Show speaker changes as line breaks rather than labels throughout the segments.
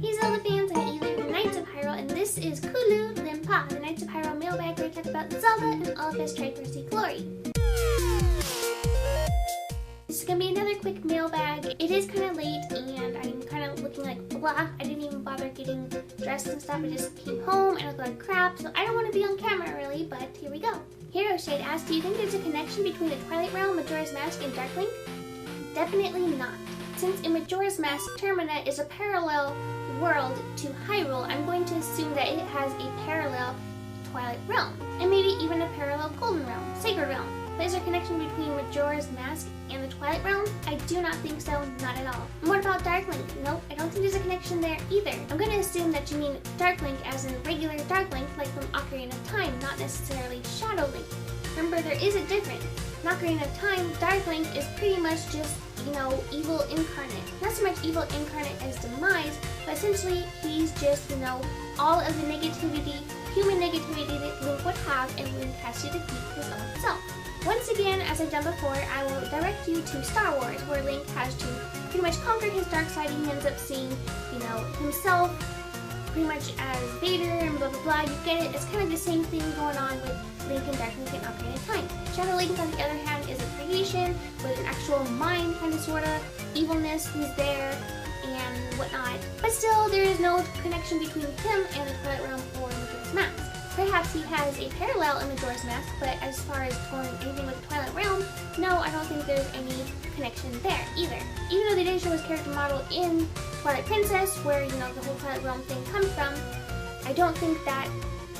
Hey Zelda fans, I'm Ely from Knights of Hyrule, and this is Kooloo, Limpah, the Knights of Hyrule mailbag where I talk about Zelda and all of its Triforce glory. This is going to be another quick mailbag. It is kind of late and I'm kind of looking like blah. I didn't even bother getting dressed and stuff. I just came home and I look like crap, so I don't want to be on camera really, but here we go. Hero Shade asks, do you think there's a connection between the Twilight Realm, Majora's Mask, and Dark Link? Definitely not. Since in Majora's Mask, Termina is a parallel world to Hyrule, I'm going to assume that it has a parallel Twilight Realm, and maybe even a parallel Golden Realm, Sacred Realm. But is there a connection between Majora's Mask and the Twilight Realm? I do not think so, not at all. And what about Dark Link? Nope, I don't think there's a connection there either. I'm going to assume that you mean Dark Link as in regular Dark Link, like from Ocarina of Time, not necessarily Shadow Link. Remember, there is a difference. In Ocarina of Time, Dark Link is pretty much just, evil incarnate. Not so much evil incarnate as Demise, but essentially he's just, all of the negativity, human negativity that Link would have, and Link has to defeat his own self. Once again, as I've done before, I will direct you to Star Wars, where Link has to pretty much conquer his dark side, and he ends up seeing, himself pretty much as Vader and blah blah blah. You get it? It's kind of the same thing going on with Link and Dark Link and Ocarina of Time. Shadow Link, on the other hand, is a creation with an actual mind, kind of sorta evilness who's there and whatnot. But still, there is no connection between him and the Twilight Realm or Majora's Mask. Perhaps he has a parallel in Majora's Mask, but as far as going anything with the Twilight Realm, no, I don't think there's any connection there either. Even though they did show his character model in Twilight Princess, where, the whole Twilight Realm thing comes from, I don't think that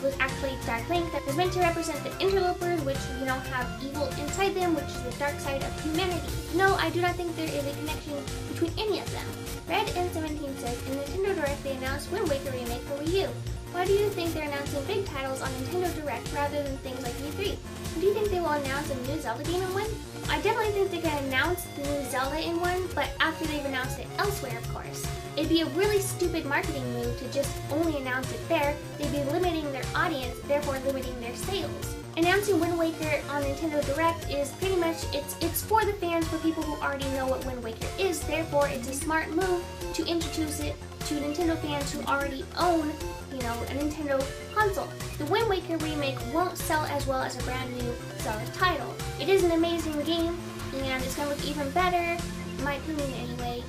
was actually Dark Link. That was meant to represent the interlopers, which, have evil inside them, which is the dark side of humanity. No, I do not think there is a connection between any of them. Red N17 says, in Nintendo Direct they announced Wind Waker Remake for Wii U. Why do you think they're announcing big titles on Nintendo Direct rather than things like E3? Do you think they will announce a new Zelda game in one? I definitely think they can announce the new Zelda in one, but after they've announced it elsewhere, of course. It'd be a really stupid marketing move to just only announce it there. They'd be limiting their audience, therefore limiting their sales. Announcing Wind Waker on Nintendo Direct is pretty much, it's for the fans, for people who already know what Wind Waker is, therefore it's a smart move to introduce it to Nintendo fans who already own, a Nintendo console. The Wind Waker remake won't sell as well as a brand new Zelda title. It is an amazing game, and it's gonna look even better, in my opinion anyway,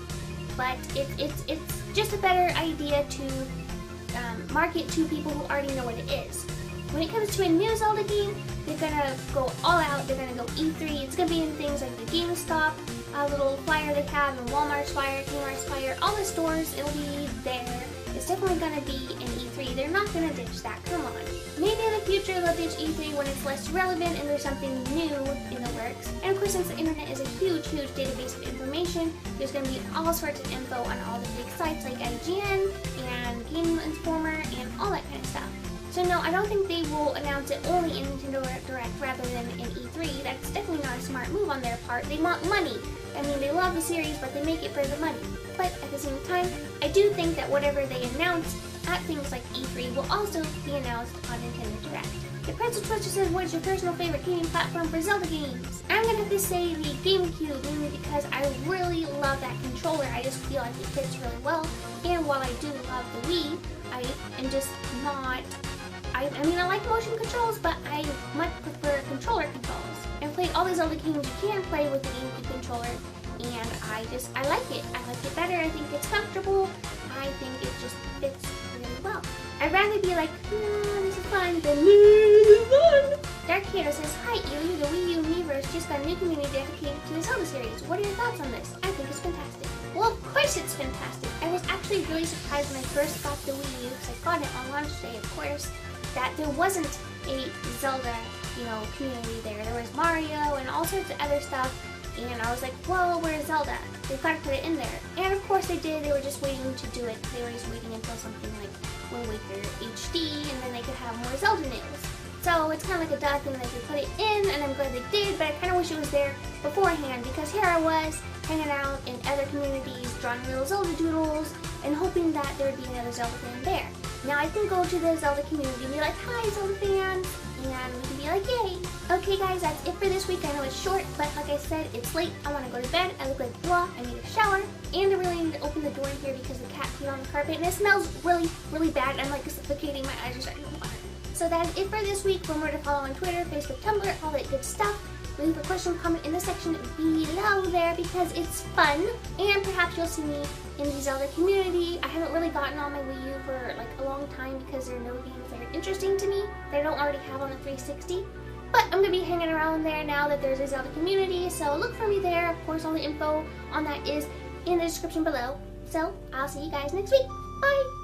but it's just a better idea to market to people who already know what it is. When it comes to a new Zelda game, they're gonna go all out, they're gonna go E3, it's gonna be in things like the GameStop, a little flyer they have, and Walmart's flyer, Kmart's flyer, all the stores, it'll be there. It's definitely gonna be in E3, they're not gonna ditch that, come on. Maybe in the future they'll ditch E3 when it's less relevant and there's something new in the works. And of course, since the internet is a huge database of information, there's gonna be all sorts of info on all the big sites like IGN and Game Informer and all that kind of stuff. So no, I don't think they will announce it only in Nintendo Direct rather than in E3. That's definitely not a smart move on their part. They want money. I mean, they love the series, but they make it for the money. But at the same time, I do think that whatever they announce at things like E3 will also be announced on Nintendo Direct. The Pretzel Twister says, what is your personal favorite gaming platform for Zelda games? I'm gonna have to say the GameCube, mainly because I really love that controller. I just feel like it fits really well. And while I do love the Wii, I am just not... I like motion controls, but I much prefer controller controls. I've played all the Zelda games you can play with the GameCube controller, and I like it. I like it better. I think it's comfortable. I think it just fits really well. I'd rather be like, this is fun, than this is fun. Dark Hero says, hi Ely, the Wii U Miiverse just got a new community dedicated to the Zelda series. What are your thoughts on this? I think it's fantastic. Well, of course it's fantastic. I was actually really surprised when I first got the Wii U, because I got it on launch day, of course, that there wasn't a Zelda, community there. There was Mario and all sorts of other stuff, and I was like, whoa, where's Zelda? They've got to put it in there. And of course they did. They were just waiting to do it. They were just waiting until something like Wind Waker HD, and then they could have more Zelda news. So it's kind of like a duh thing that they put it in, and I'm glad they did, but I kind of wish it was there beforehand, because here I was, hanging out in other communities, drawing little Zelda doodles, and hoping that there would be another Zelda fan there. Now I can go to the Zelda community and be like, hi Zelda fans, and we can be like, yay! Okay guys, that's it for this week. I know it's short, but like I said, it's late. I want to go to bed. I look like blah. I need a shower. And I really need to open the door in here because the cat peed on the carpet. And it smells really, really bad. I'm like suffocating. My eyes are starting to water. So that is it for this week. Remember to follow on Twitter, Facebook, Tumblr, all that good stuff. Leave a question, comment in the section below there because it's fun. And perhaps you'll see me in the Zelda community. I haven't really gotten on my Wii U for like a long time because there are no games that are interesting to me that I don't already have on the 360. But I'm going to be hanging around there now that there's a Zelda community, so look for me there. Of course, all the info on that is in the description below. So, I'll see you guys next week. Bye!